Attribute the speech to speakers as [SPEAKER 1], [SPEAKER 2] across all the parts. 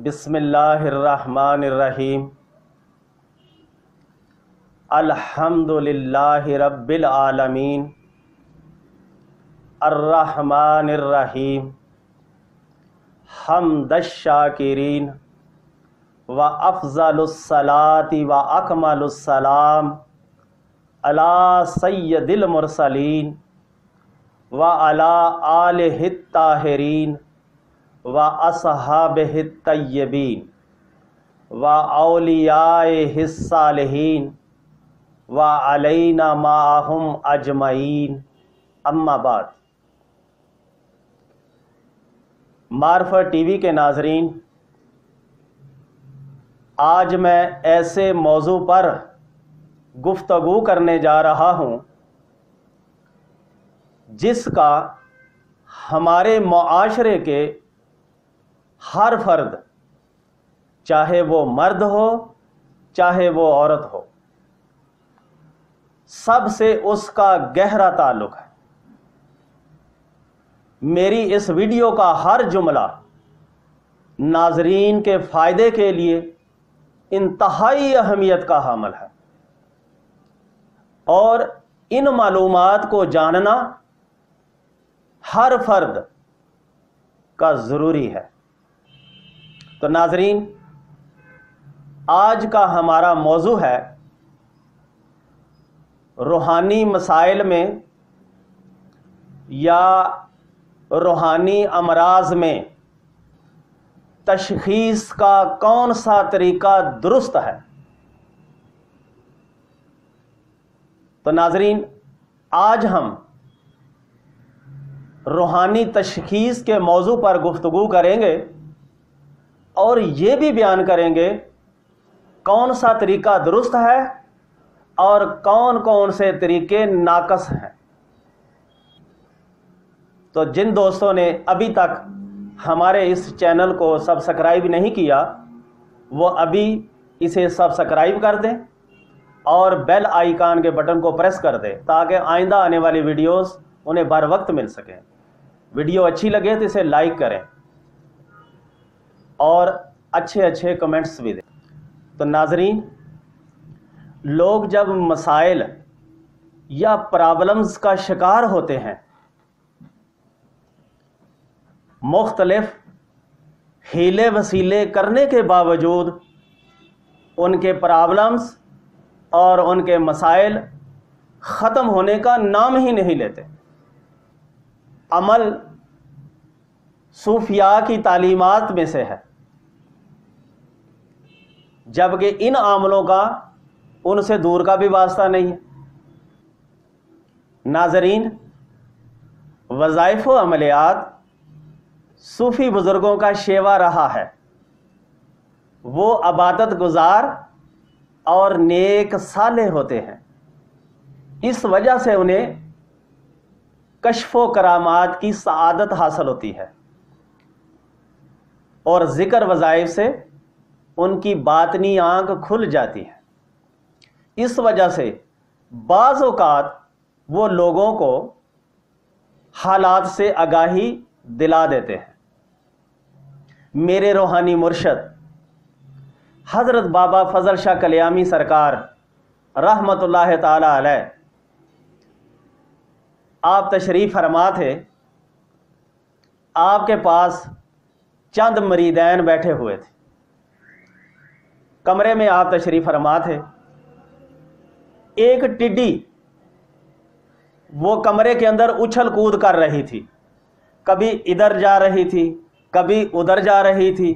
[SPEAKER 1] بسم اللہ الرحمن الرحیم الحمد للہ رب العالمین الرحمن الرحیم حمد الشاکرین و افضل الصلاة و اکمل السلام علی سید المرسلین و علی آلہ الطاہرین و اصحابہ الطیبین و اولیائہ الصالحین و علینا معہم اجمعین اما بعد۔ معرفت ٹی وی کے ناظرین، آج میں ایسے موضوع پر گفتگو کرنے جا رہا ہوں جس کا ہمارے معاشرے کے ہر فرد، چاہے وہ مرد ہو چاہے وہ عورت ہو، سب سے اس کا گہرا تعلق ہے۔ میری اس ویڈیو کا ہر جملہ ناظرین کے فائدے کے لیے انتہائی اہمیت کا حامل ہے، اور ان معلومات کو جاننا ہر فرد کا ضروری ہے۔ تو ناظرین، آج کا ہمارا موضوع ہے روحانی مسائل میں یا روحانی امراض میں تشخیص کا کون سا طریقہ درست ہے۔ تو ناظرین، آج ہم روحانی تشخیص کے موضوع پر گفتگو کریں گے اور یہ بھی بیان کریں گے کون سا طریقہ درست ہے اور کون کون سے طریقے ناقص ہیں۔ تو جن دوستوں نے ابھی تک ہمارے اس چینل کو سبسکرائب نہیں کیا، وہ ابھی اسے سبسکرائب کر دیں اور بیل آئیکن کے بٹن کو پریس کر دیں تاکہ آئندہ آنے والی ویڈیوز انہیں بر وقت مل سکیں۔ ویڈیو اچھی لگے تو اسے لائک کریں اور اچھے کمنٹس بھی دیں۔ تو ناظرین، لوگ جب مسائل یا پرابلمز کا شکار ہوتے ہیں، مختلف ہیلے وسیلے کرنے کے باوجود ان کے پرابلمز اور ان کے مسائل ختم ہونے کا نام ہی نہیں لیتے۔ عمل صوفیاء کی تعلیمات میں سے ہے، جبکہ ان عاملوں کا ان سے دور کا بھی واسطہ نہیں ہے۔ ناظرین، وظائف و عملیات صوفی بزرگوں کا شیوا رہا ہے۔ وہ عبادت گزار اور نیک صالح ہوتے ہیں، اس وجہ سے انہیں کشف و کرامات کی سعادت حاصل ہوتی ہے، اور ذکر وظائف سے ان کی باطنی آنکھ کھل جاتی ہے۔ اس وجہ سے بعض اوقات وہ لوگوں کو حالات سے آگاہی دلا دیتے ہیں۔ میرے روحانی مرشد حضرت بابا فضل شاہ کلیامی سرکار رحمت اللہ تعالی علیہ، آپ تشریف فرما تھے۔ آپ کے پاس چند مریدین بیٹھے ہوئے تھے۔ کمرے میں آپ تشریف فرما تھے۔ ایک ٹڈی وہ کمرے کے اندر اچھل کود کر رہی تھی، کبھی ادھر جا رہی تھی کبھی ادھر جا رہی تھی،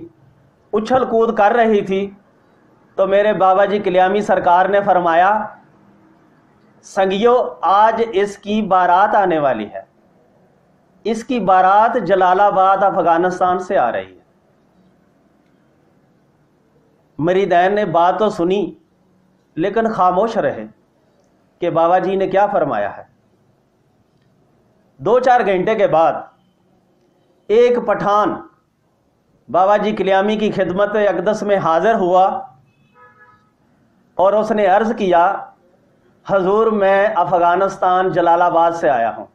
[SPEAKER 1] اچھل کود کر رہی تھی۔ تو میرے بابا جی کلیامی سرکار نے فرمایا، سنگیو، آج اس کی بارات آنے والی ہے، اس کی بارات جلال آباد افغانستان سے آ رہی ہے۔ مریدین نے بات تو سنی لیکن خاموش رہے کہ بابا جی نے کیا فرمایا ہے۔ 2-4 گھنٹے کے بعد ایک پٹھان بابا جی کلیامی کی خدمت اقدس میں حاضر ہوا اور اس نے عرض کیا، حضور، میں افغانستان جلال آباد سے آیا ہوں،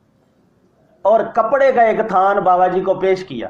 [SPEAKER 1] اور کپڑے کا ایک تھان بابا جی کو پیش کیا۔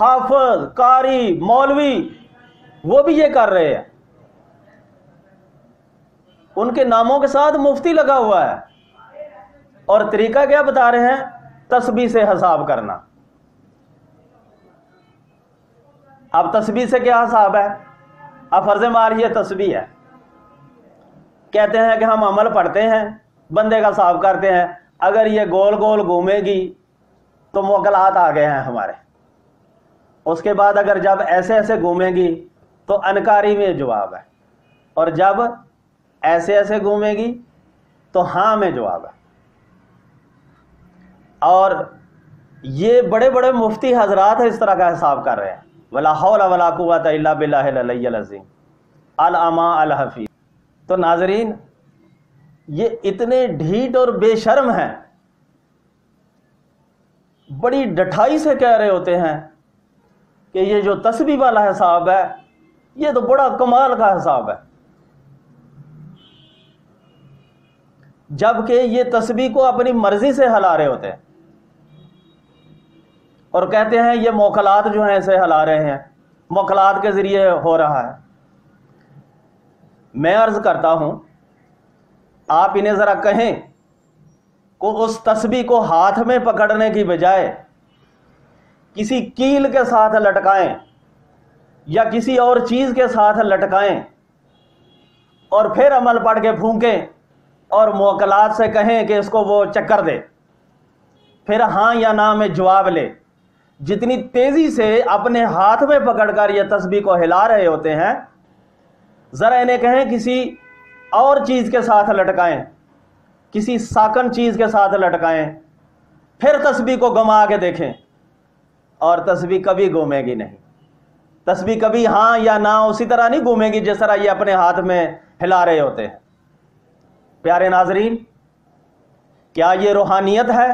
[SPEAKER 1] حافظ، قاری، مولوی، وہ بھی یہ کر رہے ہیں. ان کے ناموں کے ساتھ مفتی لگا ہوا ہے. اور طریقہ کیا بتا رہے ہیں؟ تسبیح سے حساب کرنا. اب تسبیح سے کیا حساب ہے؟ اب فرض مال یہ تسبیح ہے. کہتے ہیں کہ ہم عمل پڑھتے ہیں، بندے کا حساب کرتے ہیں، اگر یہ گول گول گھومے گی تو موکلات آ گئے ہیں ہمارے. اس کے بعد اگر جب ایسے ایسے گھومے گی تو انکاری میں جواب ہے، اور جب ایسے ایسے گھومے گی تو ہاں میں جواب ہے. اور یہ بڑے بڑے مفتی حضرات اس طرح کا حساب کر رہے ہیں. ولا حول ولا قوت الا باللہ العلی العظیم العما الحفیظ. تو ناظرین، یہ اتنے ڈھیٹ اور بے شرم ہیں، بڑی ڈٹھائی سے کہہ رہے ہوتے ہیں کہ یہ جو تسبیح والا حساب ہے یہ تو بڑا کمال کا حساب ہے، جبکہ یہ تسبیح کو اپنی مرضی سے ہلا رہے ہوتے ہیں اور کہتے ہیں یہ موکلات جو ہیں اسے ہلا رہے ہیں، موکلات کے ذریعے ہو رہا ہے. میں عرض کرتا ہوں، آپ انہیں ذرا کہیں کہ اس تسبیح کو ہاتھ میں پکڑنے کی بجائے کسی کیل کے ساتھ لٹکائیں یا کسی اور چیز کے ساتھ لٹکائیں اور پھر عمل پڑھ کے پھونکیں اور موکلات سے کہیں کہ اس کو وہ چکر دے، پھر ہاں یا نہ میں جواب لے. جتنی تیزی سے اپنے ہاتھ میں پکڑ کر یہ تسبیح کو ہلا رہے ہوتے ہیں، ذرا انہیں کہیں کسی اور چیز کے ساتھ لٹکائیں، کسی ساکن چیز کے ساتھ لٹکائیں، پھر تسبیح کو گما کے دیکھیں، اور تسبیح کبھی گھومے گی نہیں. تسبیح کبھی ہاں یا نہ اسی طرح نہیں گھومے گی جس طرح یہ اپنے ہاتھ میں ہلا رہے ہوتے ہیں. پیارے ناظرین، کیا یہ روحانیت ہے؟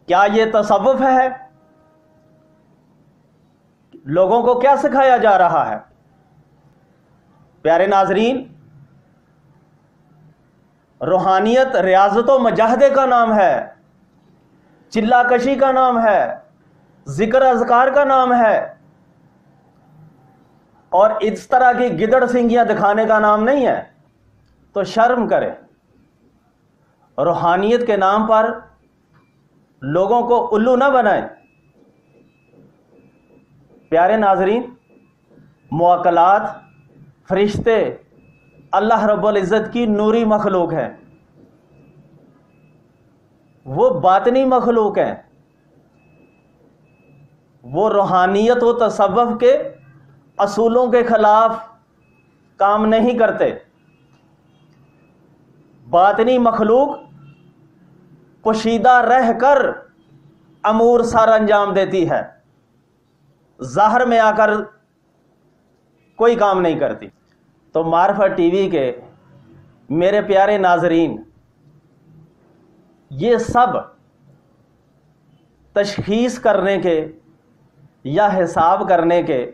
[SPEAKER 1] کیا یہ تصوف ہے؟ لوگوں کو کیا سکھایا جا رہا ہے؟ پیارے ناظرین، روحانیت ریاضت و مجاہدے کا نام ہے، چلا کشی کا نام ہے، ذکر اذکار کا نام ہے، اور اس طرح کی گدڑ سنگیاں دکھانے کا نام نہیں ہے. تو شرم کرے. روحانیت کے نام پر لوگوں کو الو نہ بنائیں. پیارے ناظرین، موکلات، فرشتے اللہ رب العزت کی نوری مخلوق ہے، وہ باطنی مخلوق ہیں، وہ روحانیت و تصوف کے اصولوں کے خلاف کام نہیں کرتے. باطنی مخلوق پوشیدہ رہ کر امور سر انجام دیتی ہے، ظاہر میں آ کر کوئی کام نہیں کرتی. تو معرفت ٹی وی کے میرے پیارے ناظرین، یہ سب تشخیص کرنے کے یا حساب کرنے کے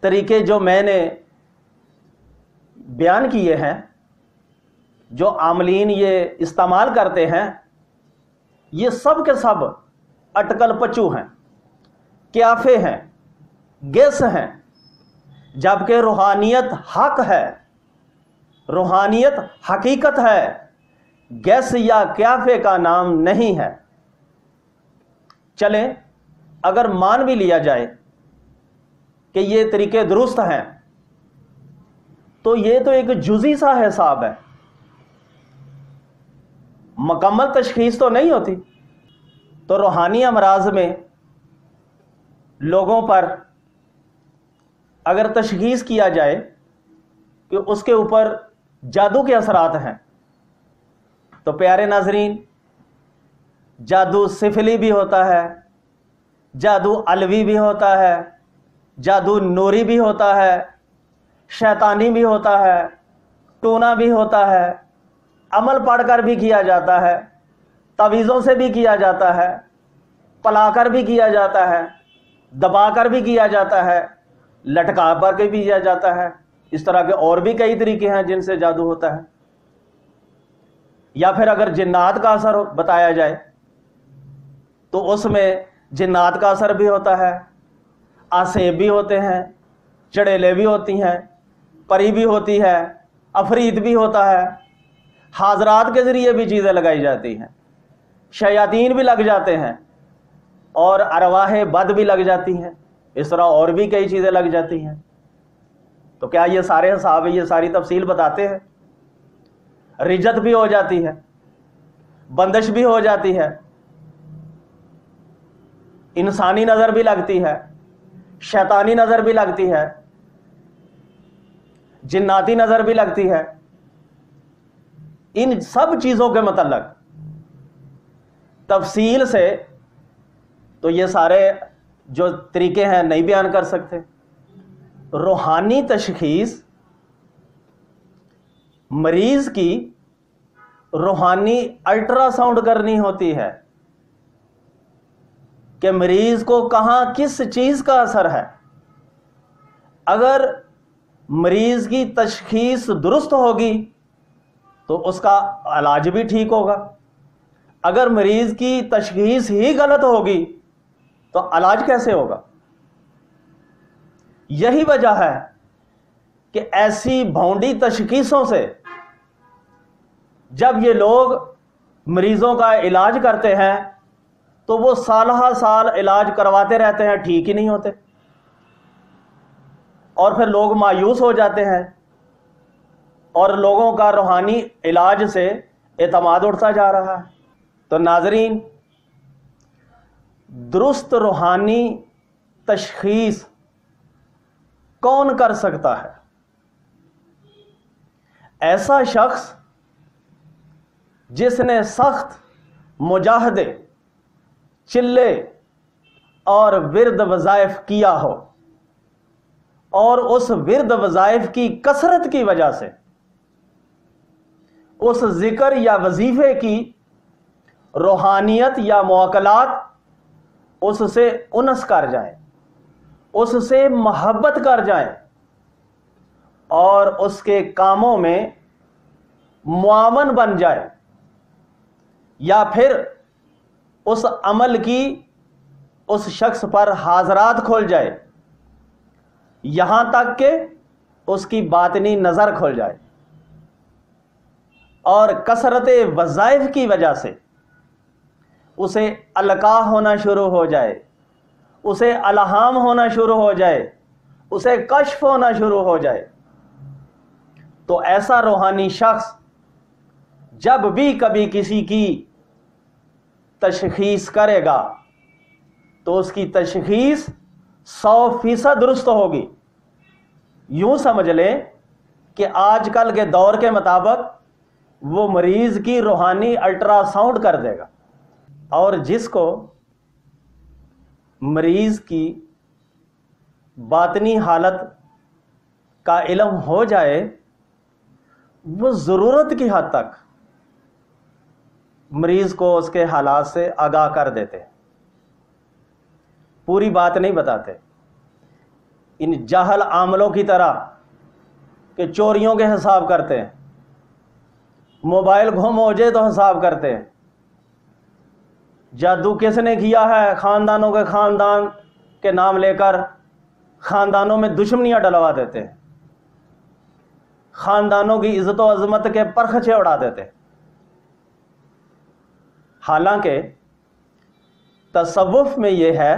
[SPEAKER 1] طریقے جو میں نے بیان کیے ہیں، جو عاملین یہ استعمال کرتے ہیں، یہ سب کے سب اٹکل پچو ہیں، قیافے ہیں، گیس ہیں. جبکہ روحانیت حق ہے، روحانیت حقیقت ہے، گیس یا قیافے کا نام نہیں ہے. چلیں، اگر مان بھی لیا جائے کہ یہ طریقے درست ہیں، تو یہ تو ایک جزئی سا حساب ہے، مکمل تشخیص تو نہیں ہوتی. تو روحانی امراض میں لوگوں پر اگر تشخیص کیا جائے کہ اس کے اوپر جادو کے اثرات ہیں، تو پیارے ناظرین، جادو سفلی بھی ہوتا ہے، جادو علوی بھی ہوتا ہے، جادو نوری بھی ہوتا ہے، شیطانی بھی ہوتا ہے، ٹونا بھی ہوتا ہے، عمل پڑھ کر بھی کیا جاتا ہے، تعویذوں سے بھی کیا جاتا ہے، پلا کر بھی کیا جاتا ہے، دبا کر بھی کیا جاتا ہے، لٹکا پر کے بھی کیا جاتا ہے. اس طرح کے اور بھی کئی طریقے ہیں جن سے جادو ہوتا ہے. یا پھر اگر جنات کا اثر بتایا جائے تو اس میں جنات کا اثر بھی ہوتا ہے، آسیب بھی ہوتے ہیں، چڑیلیں بھی ہوتی ہیں، پری بھی ہوتی ہے، عفریت بھی ہوتا ہے، حاضرات کے ذریعے بھی چیزیں لگائی جاتی ہیں، شیاطین بھی لگ جاتے ہیں، اور ارواح بد بھی لگ جاتی ہیں، اس طرح اور بھی کئی چیزیں لگ جاتی ہیں۔ تو کیا یہ سارے حساب یہ ساری تفصیل بتاتے ہیں؟ رجت بھی ہو جاتی ہے، بندش بھی ہو جاتی ہے، انسانی نظر بھی لگتی ہے، شیطانی نظر بھی لگتی ہے، جناتی نظر بھی لگتی ہے۔ ان سب چیزوں کے متعلق تفصیل سے تو یہ سارے جو طریقے ہیں نہیں بیان کر سکتے۔ روحانی تشخیص مریض کی روحانی الٹرا ساؤنڈ کرنی ہوتی ہے کہ مریض کو کہاں کس چیز کا اثر ہے۔ اگر مریض کی تشخیص درست ہوگی تو اس کا علاج بھی ٹھیک ہوگا، اگر مریض کی تشخیص ہی غلط ہوگی تو علاج کیسے ہوگا؟ یہی وجہ ہے کہ ایسی بھونڈی تشخیصوں سے جب یہ لوگ مریضوں کا علاج کرتے ہیں تو وہ سالہ سال علاج کرواتے رہتے ہیں، ٹھیک ہی نہیں ہوتے، اور پھر لوگ مایوس ہو جاتے ہیں اور لوگوں کا روحانی علاج سے اعتماد اٹھتا جا رہا ہے۔ تو ناظرین، درست روحانی تشخیص کون کر سکتا ہے؟ ایسا شخص جس نے سخت مجاہدے، چلے اور ورد وظائف کیا ہو، اور اس ورد وظائف کی کثرت کی وجہ سے اس ذکر یا وظیفے کی روحانیت یا موکلات اس سے انس کر جائیں، اس سے محبت کر جائیں، اور اس کے کاموں میں معاون بن جائے، یا پھر اس عمل کی اس شخص پر حاضرات کھول جائے، یہاں تک کہ اس کی باطنی نظر کھل جائے، اور کثرت وظائف کی وجہ سے اسے القاء ہونا شروع ہو جائے، اسے الہام ہونا شروع ہو جائے، اسے کشف ہونا شروع ہو جائے، تو ایسا روحانی شخص جب بھی کبھی کسی کی تشخیص کرے گا تو اس کی تشخیص 100% درست ہوگی۔ یوں سمجھ لیں کہ آج کل کے دور کے مطابق وہ مریض کی روحانی الٹرا ساؤنڈ کر دے گا، اور جس کو مریض کی باطنی حالت کا علم ہو جائے وہ ضرورت کی حد تک مریض کو اس کے حالات سے آگاہ کر دیتے، پوری بات نہیں بتاتے، ان جاہل عاملوں کی طرح کہ چوریوں کے حساب کرتے ہیں، موبائل گم ہو جائے تو حساب کرتے ہیں، جادو کس نے کیا ہے، خاندانوں کے خاندان کے نام لے کر خاندانوں میں دشمنیاں ڈلوا دیتے ہیں، خاندانوں کی عزت و عظمت کے پرخچے اڑا دیتے ہیں۔ حالانکہ تصوف میں یہ ہے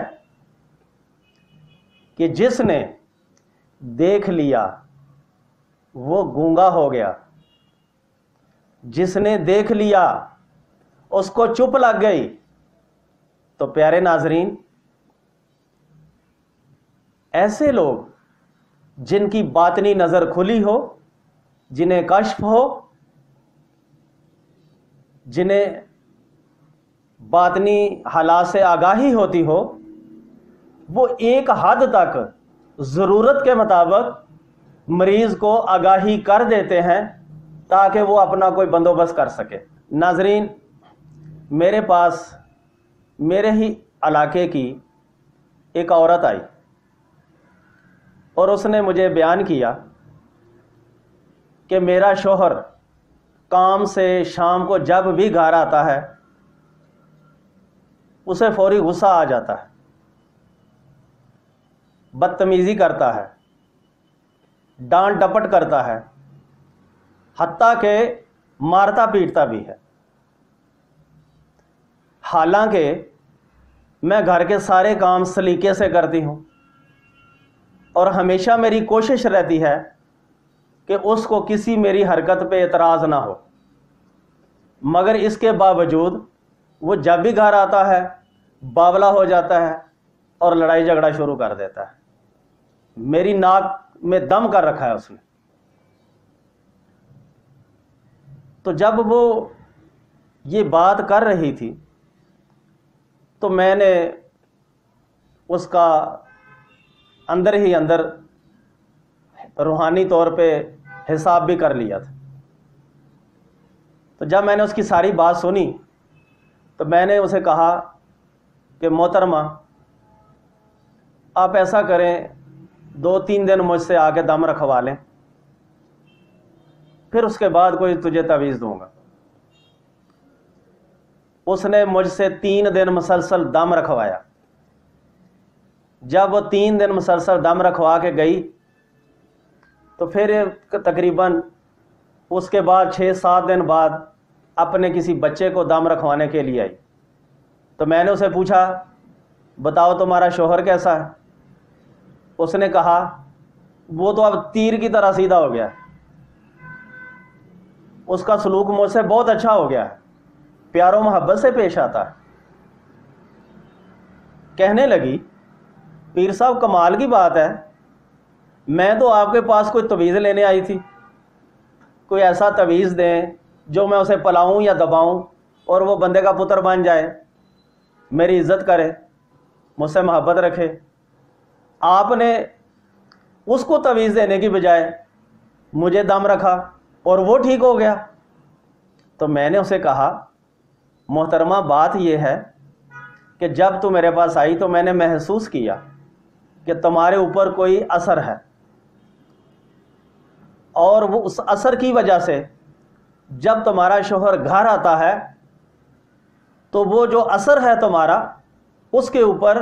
[SPEAKER 1] کہ جس نے دیکھ لیا وہ گونگا ہو گیا، جس نے دیکھ لیا اس کو چپ لگ گئی۔ تو پیارے ناظرین، ایسے لوگ جن کی باطنی نظر کھلی ہو، جنہیں کشف ہو، جنہیں باطنی حالات سے آگاہی ہوتی ہو، وہ ایک حد تک ضرورت کے مطابق مریض کو آگاہی کر دیتے ہیں تاکہ وہ اپنا کوئی بندوبست کر سکے۔ ناظرین، میرے پاس میرے ہی علاقے کی ایک عورت آئی اور اس نے مجھے بیان کیا کہ میرا شوہر کام سے شام کو جب بھی گھر آتا ہے اسے فوری غصہ آ جاتا ہے، بدتمیزی کرتا ہے، ڈانٹ ڈپٹ کرتا ہے، حتیٰ کہ مارتا پیٹتا بھی ہے۔ حالانکہ میں گھر کے سارے کام سلیقے سے کرتی ہوں اور ہمیشہ میری کوشش رہتی ہے کہ اس کو کسی میری حرکت پہ اعتراض نہ ہو، مگر اس کے باوجود وہ جب بھی گھر آتا ہے باولا ہو جاتا ہے اور لڑائی جھگڑا شروع کر دیتا ہے۔ میری ناک میں دم کر رکھا ہے اس نے۔ تو جب وہ یہ بات کر رہی تھی تو میں نے اس کا اندر ہی اندر روحانی طور پہ حساب بھی کر لیا تھا۔ تو جب میں نے اس کی ساری بات سنی تو میں نے اسے کہا کہ محترمہ آپ ایسا کریں 2-3 دن مجھ سے آ کے دم رکھوا لیں، پھر اس کے بعد کوئی تجھے تعویذ دوں گا۔ اس نے مجھ سے 3 دن مسلسل دم رکھوایا۔ جب وہ 3 دن مسلسل دم رکھوا کے گئی تو پھر تقریباً اس کے بعد 6-7 دن بعد اپنے کسی بچے کو دم رکھوانے کے لیے آئی۔ تو میں نے اسے پوچھا بتاؤ تمہارا شوہر کیسا ہے؟ اس نے کہا وہ تو اب تیر کی طرح سیدھا ہو گیا ہے، اس کا سلوک مجھ سے بہت اچھا ہو گیا ہے، پیار و محبت سے پیش آتا ہے۔ کہنے لگی پیر صاحب کمال کی بات ہے، میں تو آپ کے پاس کوئی تعویذ لینے آئی تھی، کوئی ایسا تعویذ دیں جو میں اسے پلاؤں یا دباؤں اور وہ بندے کا پتر بن جائے، میری عزت کرے، مجھ سے محبت رکھے۔ آپ نے اس کو تعویذ دینے کی بجائے مجھے دم رکھا اور وہ ٹھیک ہو گیا۔ تو میں نے اسے کہا محترمہ بات یہ ہے کہ جب تو میرے پاس آئی تو میں نے محسوس کیا کہ تمہارے اوپر کوئی اثر ہے، اور وہ اس اثر کی وجہ سے جب تمہارا شوہر گھر آتا ہے تو وہ جو اثر ہے تمہارا اس کے اوپر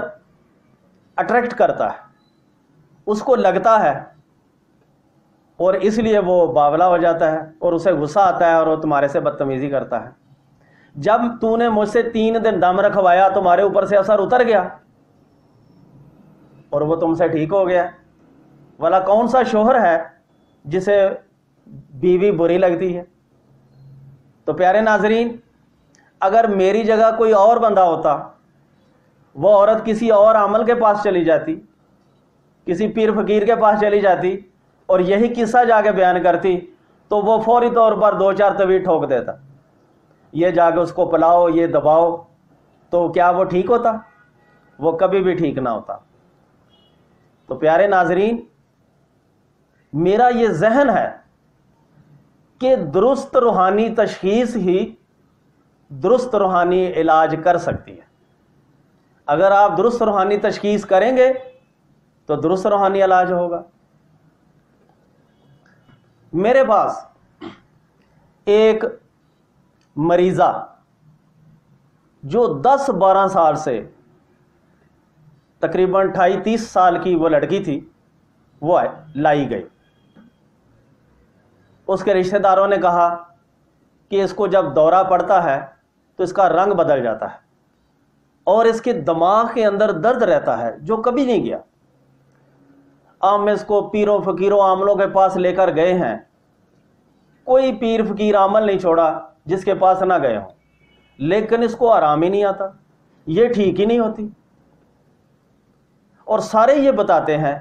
[SPEAKER 1] اٹریکٹ کرتا ہے، اس کو لگتا ہے، اور اس لیے وہ باولا ہو جاتا ہے اور اسے غصہ آتا ہے اور وہ تمہارے سے بدتمیزی کرتا ہے۔ جب تو نے مجھ سے 3 دن دم رکھوایا تمہارے اوپر سے اثر اتر گیا اور وہ تم سے ٹھیک ہو گیا۔ والا کون سا شوہر ہے جسے بیوی بری لگتی ہے؟ تو پیارے ناظرین، اگر میری جگہ کوئی اور بندہ ہوتا، وہ عورت کسی اور عمل کے پاس چلی جاتی، کسی پیر فقیر کے پاس چلی جاتی اور یہی قصہ جا کے بیان کرتی، تو وہ فوری طور پر 2-4 تعویذ ٹھوک دیتا، یہ جا کے اس کو پلاؤ، یہ دباؤ۔ تو کیا وہ ٹھیک ہوتا؟ وہ کبھی بھی ٹھیک نہ ہوتا۔ تو پیارے ناظرین، میرا یہ ذہن ہے کہ درست روحانی تشخیص ہی درست روحانی علاج کر سکتی ہے۔ اگر آپ درست روحانی تشخیص کریں گے تو درست روحانی علاج ہوگا۔ میرے پاس ایک مریضہ جو 10-12 سال سے، تقریباً 28-30 سال کی وہ لڑکی تھی، وہ لائی گئی۔ اس کے رشتہ داروں نے کہا کہ اس کو جب دورہ پڑتا ہے تو اس کا رنگ بدل جاتا ہے اور اس کے دماغ کے اندر درد رہتا ہے جو کبھی نہیں گیا۔ ہم اس کو پیروں فقیروں عاملوں کے پاس لے کر گئے ہیں، کوئی پیر فقیر عامل نہیں چھوڑا جس کے پاس نہ گئے ہوں، لیکن اس کو آرام ہی نہیں آتا، یہ ٹھیک ہی نہیں ہوتی، اور سارے یہ بتاتے ہیں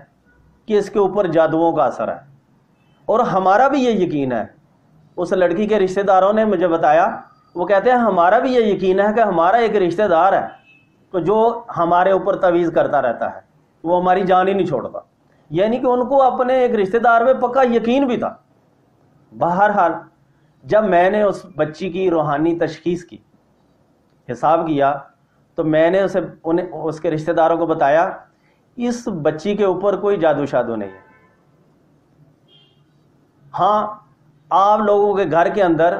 [SPEAKER 1] کہ اس کے اوپر جادوؤں کا اثر ہے۔ اور ہمارا بھی یہ یقین ہے، اس لڑکی کے رشتہ داروں نے مجھے بتایا، وہ کہتے ہیں ہمارا بھی یہ یقین ہے کہ ہمارا ایک رشتہ دار ہے تو جو ہمارے اوپر تعویذ کرتا رہتا ہے، وہ ہماری جان ہی نہیں چھوڑتا۔ یعنی کہ ان کو اپنے ایک رشتہ دار میں پکا یقین بھی تھا۔ بہرحال جب میں نے اس بچی کی روحانی تشخیص کی، حساب کیا، تو میں نے اس کے رشتہ داروں کو بتایا اس بچی کے اوپر کوئی جادو شادو نہیں ہے۔ ہاں، آپ لوگوں کے گھر کے اندر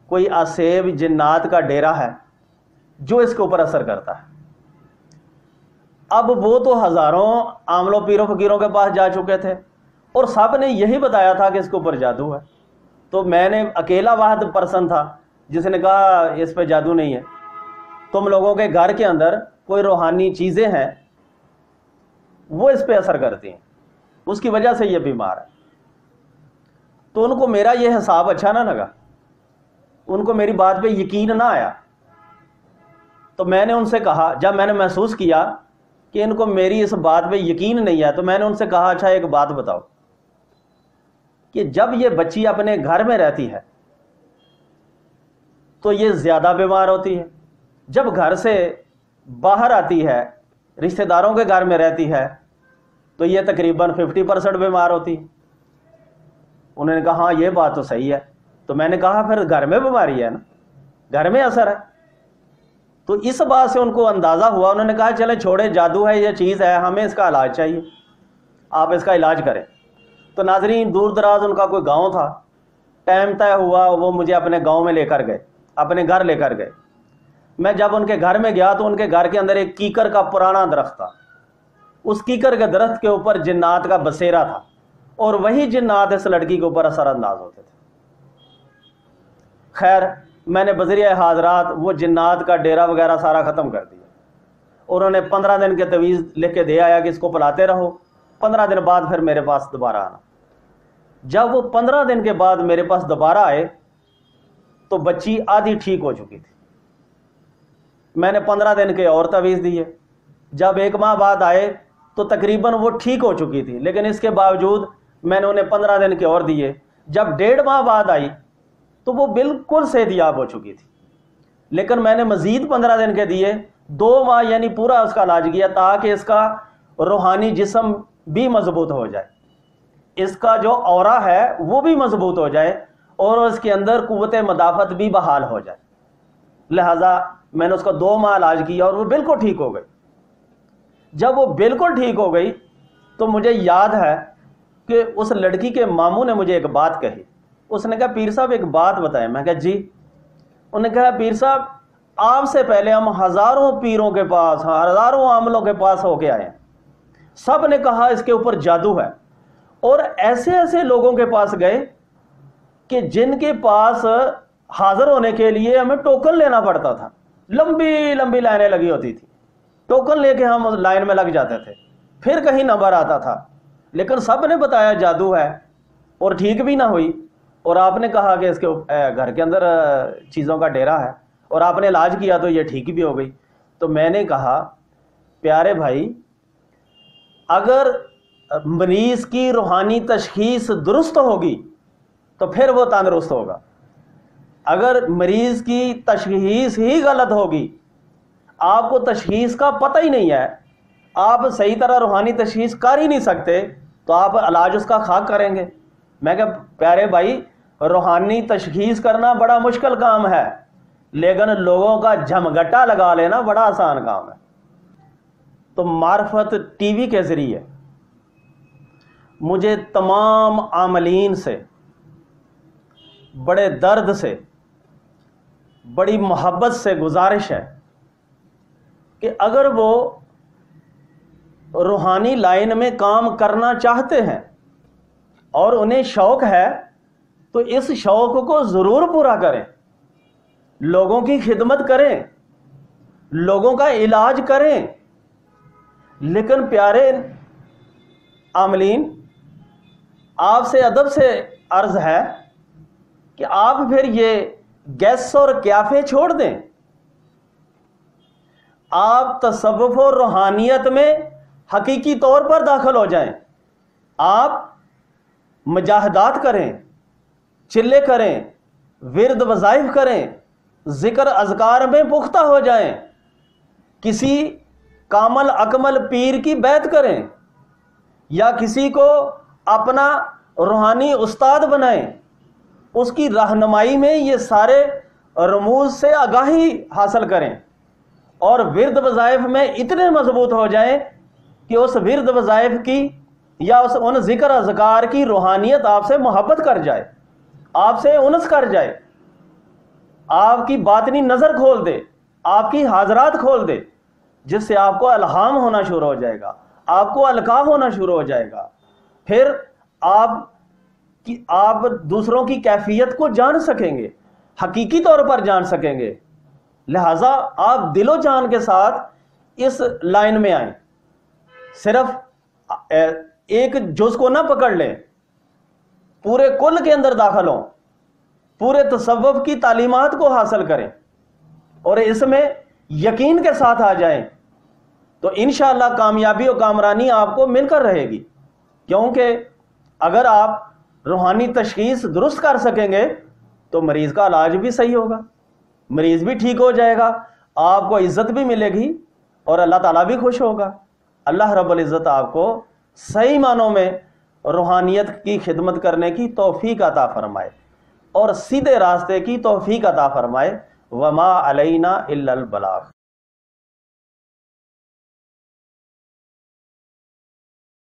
[SPEAKER 1] کوئی آسیب جنات کا ڈیرا ہے، جو اس کے اوپر اثر کرتا ہے۔ اب وہ تو ہزاروں عاملوں پیروں فقیروں کے پاس جا چکے تھے اور سب نے یہی بتایا تھا کہ اس کے اوپر جادو ہے، تو میں نے اکیلا واحد پرسن تھا جس نے کہا اس پہ جادو نہیں ہے، تم لوگوں کے گھر کے اندر کوئی روحانی چیزیں ہیں وہ اس پہ اثر کرتی ہیں، اس کی وجہ سے یہ بیمار ہے۔ تو ان کو میرا یہ حساب اچھا نہ لگا، ان کو میری بات پہ یقین نہ آیا، تو میں نے ان سے کہا، جب میں نے محسوس کیا کہ ان کو میری اس بات پہ یقین نہیں ہے، تو میں نے ان سے کہا اچھا ایک بات بتاؤ کہ جب یہ بچی اپنے گھر میں رہتی ہے تو یہ زیادہ بیمار ہوتی ہے، جب گھر سے باہر آتی ہے رشتہ داروں کے گھر میں رہتی ہے تو یہ تقریباً 50% بیمار ہوتی ہے۔ انہوں نے کہا ہاں یہ بات تو صحیح ہے، تو میں نے کہا پھر گھر میں بیماری ہے نا، گھر میں اثر ہے۔ تو اس بات سے ان کو اندازہ ہوا، انہوں نے کہا چلیں چھوڑے، جادو ہے یہ چیز ہے، ہمیں اس کا علاج چاہیے، آپ اس کا علاج کریں۔ تو ناظرین دور دراز ان کا کوئی گاؤں تھا، ٹائم طے ہوا وہ مجھے اپنے گاؤں میں لے کر گئے، اپنے گھر لے کر گئے۔ میں جب ان کے گھر میں گیا تو ان کے گھر کے اندر ایک کیکر کا پرانا درخت تھا، اس کیکر کے درخت کے اوپر جنات کا بسیرا تھا اور وہی جنات اس لڑکی کے اوپر اثر انداز ہوتے تھے۔ خیر میں نے بذریعہ حاضرات وہ جنات کا ڈیرا وغیرہ سارا ختم کر دیا، انہوں نے 15 دن کے تویز لکھ کے دے آیا کہ اس کو پلاتے رہو، 15 دن بعد پھر میرے پاس دوبارہ آنا۔ جب وہ 15 دن کے بعد میرے پاس دوبارہ آئے تو بچی آدھی ٹھیک ہو چکی تھی۔ میں نے 15 دن کے اور تویز دیے، جب 1 ماہ بعد آئے تو تقریباً وہ ٹھیک ہو چکی تھی، لیکن اس کے باوجود میں نے انہیں 15 دن کے اور دیے۔ جب 1.5 ماہ بعد آئی تو وہ بالکل صحت یاب ہو چکی تھی، لیکن میں نے مزید 15 دن کے دیے، 2 ماہ یعنی پورا اس کا علاج کیا تاکہ اس کا روحانی جسم بھی مضبوط ہو جائے، اس کا جو اورا ہے وہ بھی مضبوط ہو جائے اور اس کے اندر قوت مدافعت بھی بحال ہو جائے۔ لہٰذا میں نے اس کا 2 ماہ علاج کیا اور وہ بالکل ٹھیک ہو گئی۔ جب وہ بالکل ٹھیک ہو گئی تو مجھے یاد ہے کہ اس لڑکی کے ماموں نے مجھے ایک بات کہی، اس نے کہا پیر صاحب ایک بات بتائیں۔ میں کہا جی۔ انہوں نے کہا پیر صاحب آپ سے پہلے ہم ہزاروں پیروں کے پاس، ہزاروں عاملوں کے پاس ہو کے آئے ہیں، سب نے کہا اس کے اوپر جادو ہے، اور ایسے ایسے لوگوں کے پاس گئے کہ جن کے پاس حاضر ہونے کے لیے ہمیں ٹوکن لینا پڑتا تھا، لمبی لمبی لائنیں لگی ہوتی تھی، ٹوکن لے کے ہم لائن میں لگ جاتے تھے، پھر کہیں نمبر آتا تھا، لیکن سب نے بتایا جادو ہے اور ٹھیک بھی نہ ہوئی، اور آپ نے کہا کہ اس کے گھر کے اندر چیزوں کا ڈیرا ہے اور آپ نے علاج کیا تو یہ ٹھیک بھی ہو گئی۔ تو میں نے کہا پیارے بھائی اگر مریض کی روحانی تشخیص درست ہوگی تو پھر وہ تندرست ہوگا، اگر مریض کی تشخیص ہی غلط ہوگی، آپ کو تشخیص کا پتہ ہی نہیں ہے، آپ صحیح طرح روحانی تشخیص کر ہی نہیں سکتے، تو آپ علاج اس کا خاک کریں گے۔ میں کہا پیارے بھائی روحانی تشخیص کرنا بڑا مشکل کام ہے، لیکن لوگوں کا جھمگٹا لگا لینا بڑا آسان کام ہے۔ تو معرفت ٹی وی کے ذریعے مجھے تمام عاملین سے بڑے درد سے، بڑی محبت سے گزارش ہے کہ اگر وہ روحانی لائن میں کام کرنا چاہتے ہیں اور انہیں شوق ہے تو اس شوق کو ضرور پورا کریں، لوگوں کی خدمت کریں، لوگوں کا علاج کریں، لیکن پیارے عاملین آپ سے ادب سے عرض ہے کہ آپ پھر یہ گیس اور کیافے چھوڑ دیں، آپ تصوف و روحانیت میں حقیقی طور پر داخل ہو جائیں، آپ مجاہدات کریں، چلے کریں، ورد وظائف کریں، ذکر اذکار میں پختہ ہو جائیں، کسی کامل اکمل پیر کی بیعت کریں یا کسی کو اپنا روحانی استاد بنائیں، اس کی رہنمائی میں یہ سارے رموز سے آگاہی حاصل کریں اور ورد وظائف میں اتنے مضبوط ہو جائیں کہ اس ورد وظائف کی یا ان ذکر اذکار کی روحانیت آپ سے محبت کر جائے، آپ سے انس کر جائے، آپ کی باطنی نظر کھول دے آپ کی حاضرات کھول دے، جس سے آپ کو الہام ہونا شروع ہو جائے گا، آپ کو القاء ہونا شروع ہو جائے گا، پھر آپ دوسروں کی کیفیت کو جان سکیں گے، حقیقی طور پر جان سکیں گے۔ لہٰذا آپ دل و جان کے ساتھ اس لائن میں آئیں، صرف ایک جز کو نہ پکڑ لیں، پورے کل کے اندر داخل ہوں، پورے تصوف کی تعلیمات کو حاصل کریں اور اس میں یقین کے ساتھ آ جائیں، تو انشاءاللہ کامیابی و کامرانی آپ کو مل کر رہے گی۔ کیونکہ اگر آپ روحانی تشخیص درست کر سکیں گے تو مریض کا علاج بھی صحیح ہوگا، مریض بھی ٹھیک ہو جائے گا، آپ کو عزت بھی ملے گی اور اللہ تعالیٰ بھی خوش ہوگا۔ اللہ رب العزت آپ کو صحیح معنوں میں روحانیت کی خدمت کرنے کی توفیق عطا فرمائے اور سیدھے راستے کی توفیق عطا فرمائے۔ وما علینا الا البلاغ۔